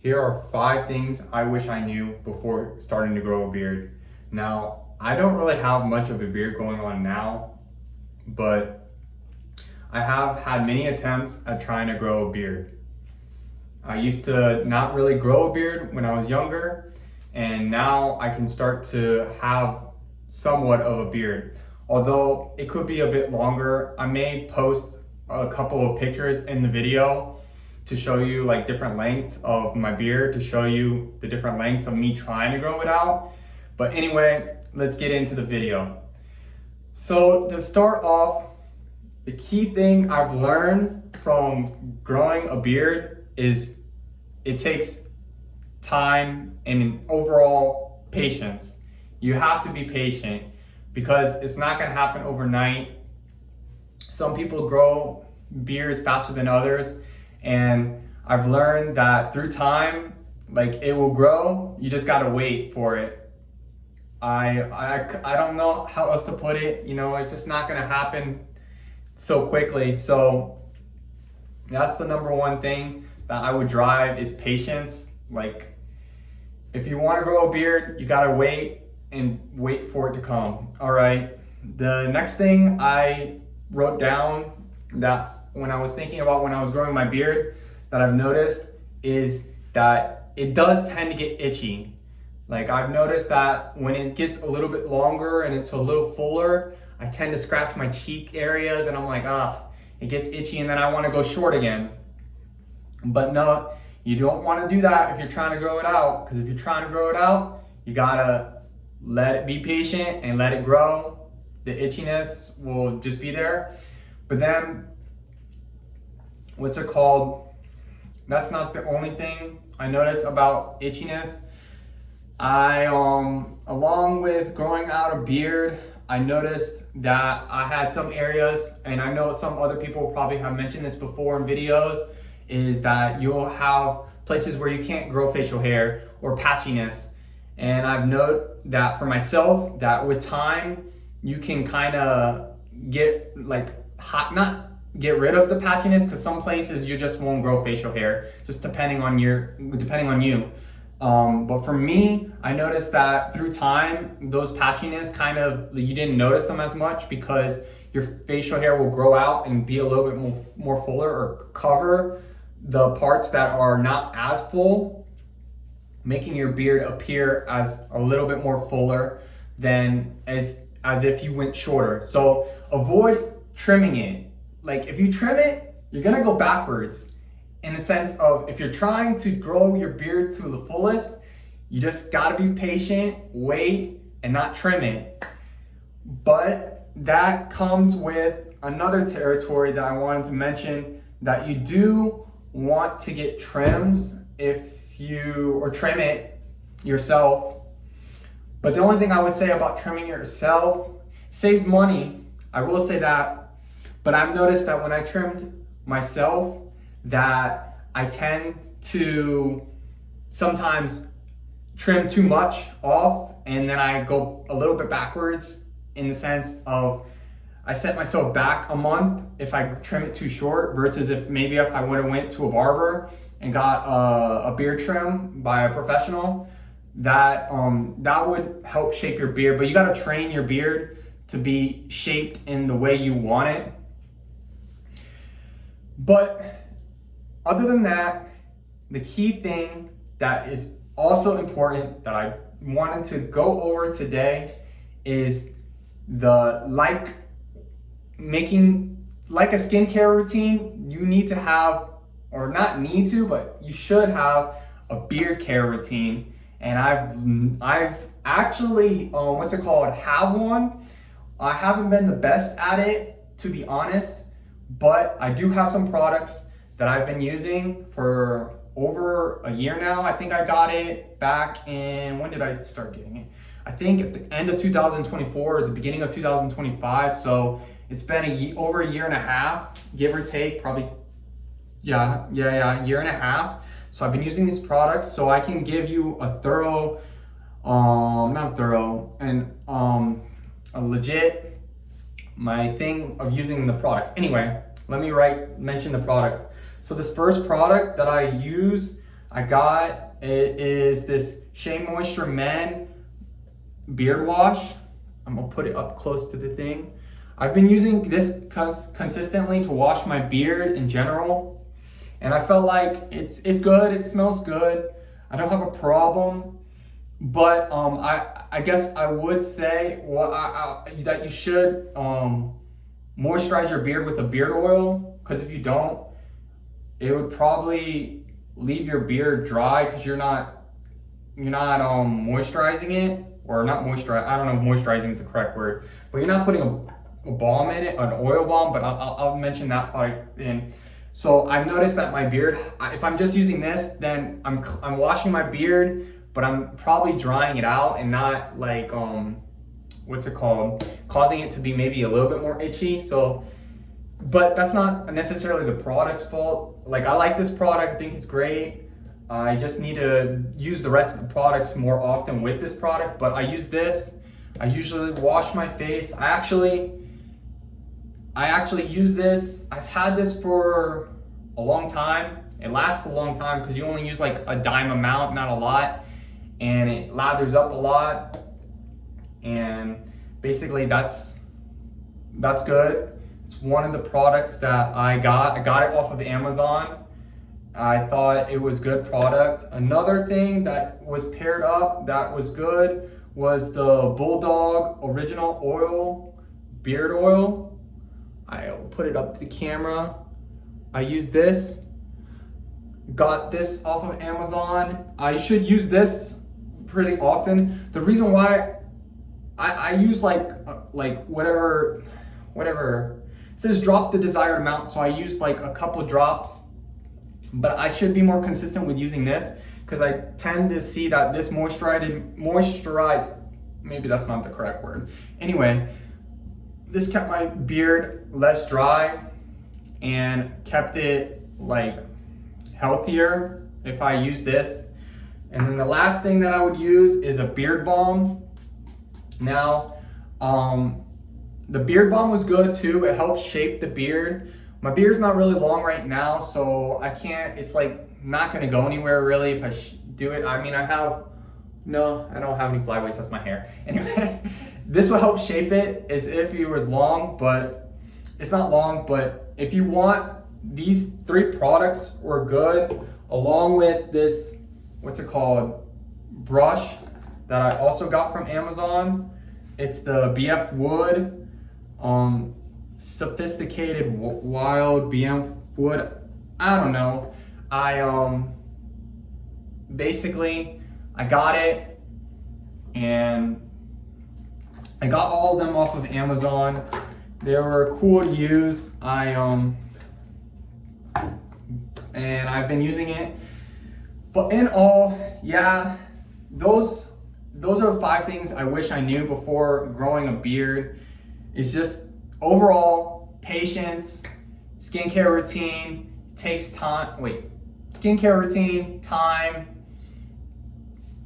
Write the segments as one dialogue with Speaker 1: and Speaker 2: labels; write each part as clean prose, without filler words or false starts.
Speaker 1: Here are 5 things I wish I knew before starting to grow a beard. Now, I don't really have much of a beard going on now, but I have had many attempts at trying to grow a beard. I used to not really grow a beard when I was younger, and now I can start to have somewhat of a beard. Although it could be a bit longer, I may post a couple of pictures in the video to show you like different lengths of my beard, to show you the different lengths of me trying to grow it out. But anyway, let's get into the video. So to start off, the key thing I've learned from growing a beard is it takes time and overall patience. You have to be patient because it's not gonna happen overnight. Some people grow beards faster than others, and I've learned that through time, like it will grow, you just gotta wait for it. I don't know how else to put it, it's just not gonna happen so quickly. So that's the number one thing that I would drive is patience. Like if you wanna grow a beard, you gotta wait and wait for it to come. All right, the next thing I wrote down that when I was thinking about when I was growing my beard that I've noticed is that it does tend to get itchy. Like I've noticed that when it gets a little bit longer and it's a little fuller, I tend to scratch my cheek areas and I'm like, it gets itchy, and then I want to go short again. But no, you don't want to do that if you're trying to grow it out, because if you're trying to grow it out, you gotta let it be patient and let it grow. The itchiness will just be there. But then that's not the only thing I notice about itchiness. Along with growing out a beard, I noticed that I had some areas, and I know some other people probably have mentioned this before in videos, is that you'll have places where you can't grow facial hair or patchiness. And I've noted that for myself, that with time, you can kind of get not get rid of the patchiness, because some places you just won't grow facial hair, just depending on you. But for me, I noticed that through time, those patchiness you didn't notice them as much because your facial hair will grow out and be a little bit more fuller, or cover the parts that are not as full, making your beard appear as a little bit more fuller than as if you went shorter. So avoid trimming it. Like if you trim it, you're gonna go backwards, in the sense of if you're trying to grow your beard to the fullest, you just gotta be patient, wait, and not trim it. But that comes with another territory that I wanted to mention, that you do want to get trims or trim it yourself. But the only thing I would say about trimming it yourself, saves money. I will say that. But I've noticed that when I trimmed myself, that I tend to sometimes trim too much off, and then I go a little bit backwards, in the sense of I set myself back a month if I trim it too short, versus if I would have went to a barber and got a beard trim by a professional, that would help shape your beard. But you got to train your beard to be shaped in the way you want it. But other than that, the key thing that is also important that I wanted to go over today is making like a skincare routine. You need to have, or not need to, but you should have a beard care routine. And I've actually, have one. I haven't been the best at it, to be honest, but I do have some products that I've been using for over a year now. I think I got it back in, when did I start getting it? I think at the end of 2024 or the beginning of 2025. So it's been over a year and a half, give or take, probably, year and a half. So I've been using these products, so I can give you a legit, my thing of using the products. Anyway, let me mention the products. So this first product that I use I got it is this Shea Moisture Men beard wash. I'm gonna put it up close to the thing. I've been using this consistently to wash my beard in general, and I felt like it's good. It smells good. I don't have a problem, but I guess I would say that you should moisturize your beard with a beard oil, because if you don't, it would probably leave your beard dry because you're not moisturizing it, or not moisturize. I don't know if moisturizing is the correct word, but you're not putting a balm in it, an oil balm. But I'll mention that part in. So I've noticed that my beard, if I'm just using this, then I'm washing my beard, but I'm probably drying it out and not like what's it called, causing it to be maybe a little bit more itchy. So, but that's not necessarily the product's fault. Like, I like this product, I think it's great. I just need to use the rest of the products more often with this product, but I use this. I usually wash my face. I actually use this. I've had this for a long time. It lasts a long time because you only use like a dime amount, not a lot, and it lathers up a lot. And basically that's good. It's one of the products that I got it off of Amazon. I thought it was good product. Another thing that was paired up that was good was the Bulldog Original Oil Beard Oil. I'll put it up to the camera. I use this. Got this off of Amazon. I should use this pretty often. The reason why I use like whatever it says, drop the desired amount, so I use like a couple drops, but I should be more consistent with using this because I tend to see that this moisturized, maybe that's not the correct word. Anyway, this kept my beard less dry and kept it like healthier if I use this. And then the last thing that I would use is a beard balm. Now, the beard balm was good too. It helps shape the beard. My beard's not really long right now, so I can't, it's like not gonna go anywhere really if I do it. I mean, I don't have any flyaways, that's my hair. Anyway, this will help shape it as if it was long, but it's not long. But if you want, these 3 products were good, along with this, what's it called, brush that I also got from Amazon. It's the BF Wood Sophisticated Wild BF Wood. I don't know. Basically I got it, and I got all of them off of Amazon. They were cool to use. And I've been using it. But in all, yeah, those are 5 things I wish I knew before growing a beard. It's just overall patience, skincare routine, takes time. Skincare routine, time.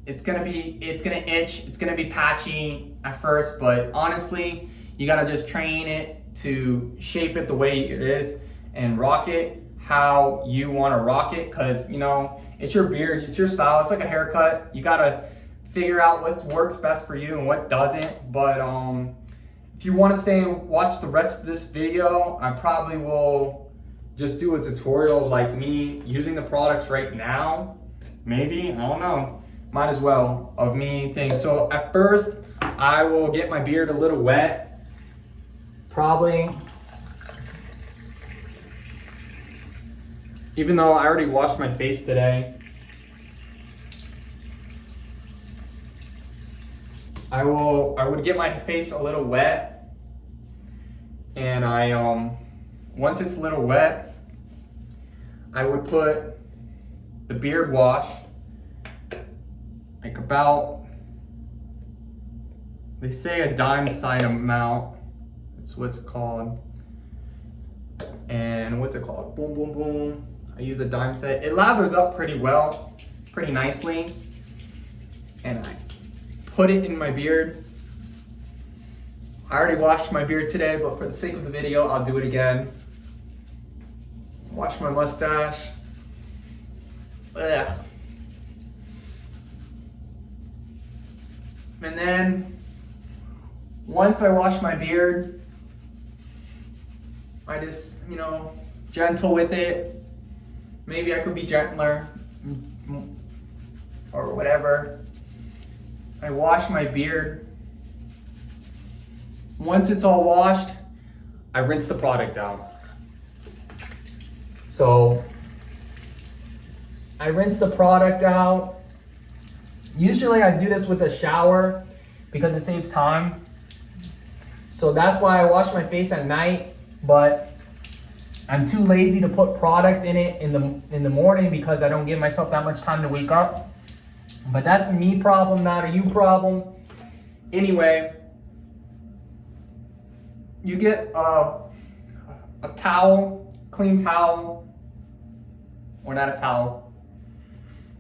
Speaker 1: It's gonna itch, it's gonna be patchy at first, but honestly, you gotta just train it to shape it the way it is and rock it how you wanna rock it, because it's your beard, it's your style, it's like a haircut. You gotta figure out what works best for you and what doesn't. But if you want to stay and watch the rest of this video, I probably will just do a tutorial like me using the products right now. Maybe, I don't know, might as well, of me things. So at first, I will get my beard a little wet, probably. Even though I already washed my face today. I would get my face a little wet, and once it's a little wet, I would put the beard wash, like about, they say a dime side amount, that's what's called. And what's it called? Boom, boom, boom. I use a dime set. It lathers up pretty well, pretty nicely. And I put it in my beard. I already washed my beard today, but for the sake of the video, I'll do it again. Wash my mustache. Ugh. And then once I wash my beard, I just, gentle with it. Maybe I could be gentler or whatever. I wash my beard. Once it's all washed, I rinse the product out. So I rinse the product out. Usually I do this with a shower because it saves time. So that's why I wash my face at night, but I'm too lazy to put product in it in the morning because I don't give myself that much time to wake up. But that's a me problem, not a you problem. Anyway, you get a towel, clean towel, or not a towel,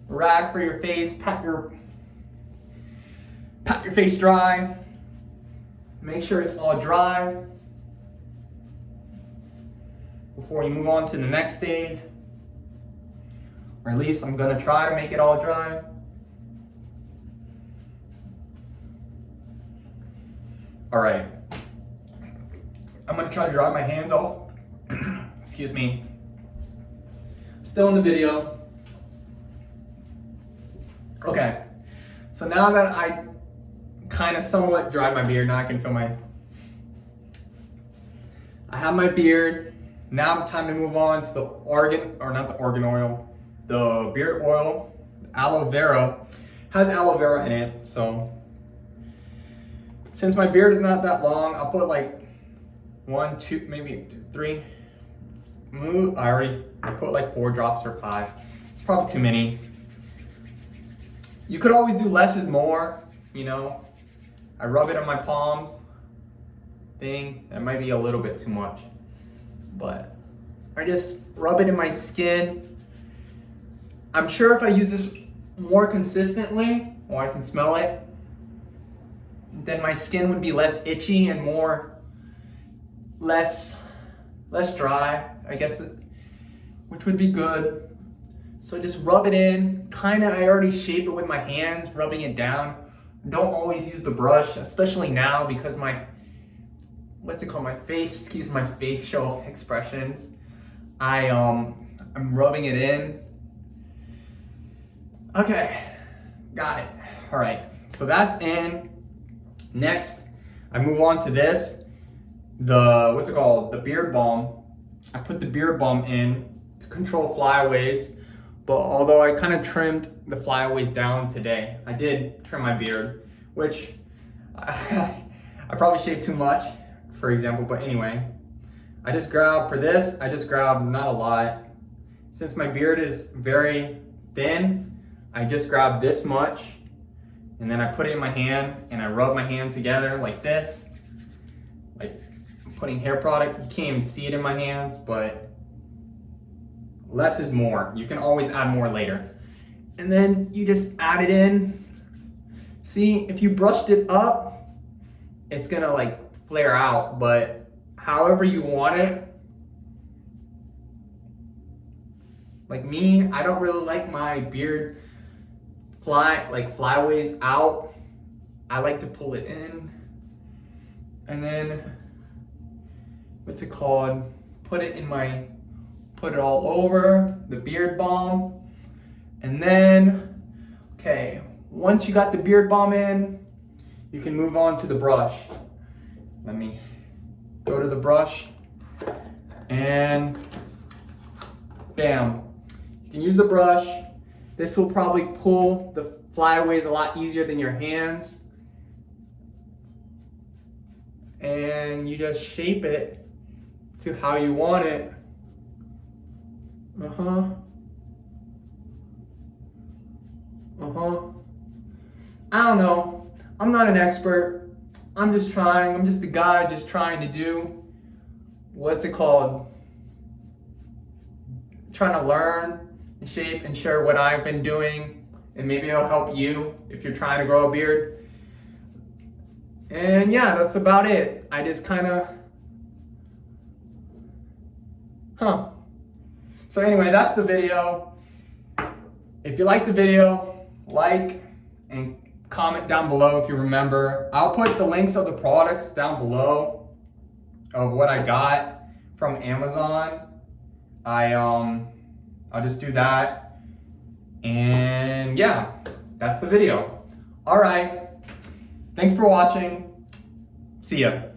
Speaker 1: a rag for your face, pat your face dry. Make sure it's all dry before you move on to the next stage. Or at least I'm gonna try to make it all dry. All right, I'm gonna try to dry my hands off. Excuse me. I'm still in the video. Okay, so now that I kind of somewhat dried my beard, now I can feel I have my beard. Now it's time to move on to the the beard oil. Aloe vera has aloe vera in it, so since my beard is not that long, I'll put like 1, 2, maybe 3. I put like 4 drops or 5. It's probably too many. You could always do less is more, I rub it on my palms. That might be a little bit too much. But I just rub it in my skin. I'm sure if I use this more consistently, or I can smell it, then my skin would be less itchy and less dry, I guess, which would be good. So just rub it in. I already shape it with my hands, rubbing it down. Don't always use the brush, especially now because my face, excuse my facial expressions. I'm rubbing it in. Okay, got it. All right, so that's in. Next, I move on to this, the beard balm. I put the beard balm in to control flyaways, but although I kind of trimmed the flyaways down today, I did trim my beard, which I probably shaved too much, for example, but anyway. I just grabbed not a lot. Since my beard is very thin, I just grabbed this much, and then I put it in my hand, and I rub my hand together like this, like I'm putting hair product. You can't even see it in my hands, but less is more. You can always add more later. And then you just add it in. See, if you brushed it up, it's gonna like flare out, but however you want it. Like me, I don't really like my beard flyaways out. I like to pull it in. And then, put it all over the beard balm. And then, okay, once you got the beard balm in, you can move on to the brush. Let me go to the brush and bam. You can use the brush. This will probably pull the flyaways a lot easier than your hands. And you just shape it to how you want it. I don't know. I'm not an expert. I'm just a guy just trying to do, trying to learn and shape and share what I've been doing, and maybe it'll help you if you're trying to grow a beard. And yeah, that's about it. I just So anyway, that's the video. If you like the video, like and comment down below if you remember. I'll put the links of the products down below of what I got from Amazon. I'll just do that. And yeah, that's the video. All right. Thanks for watching. See ya.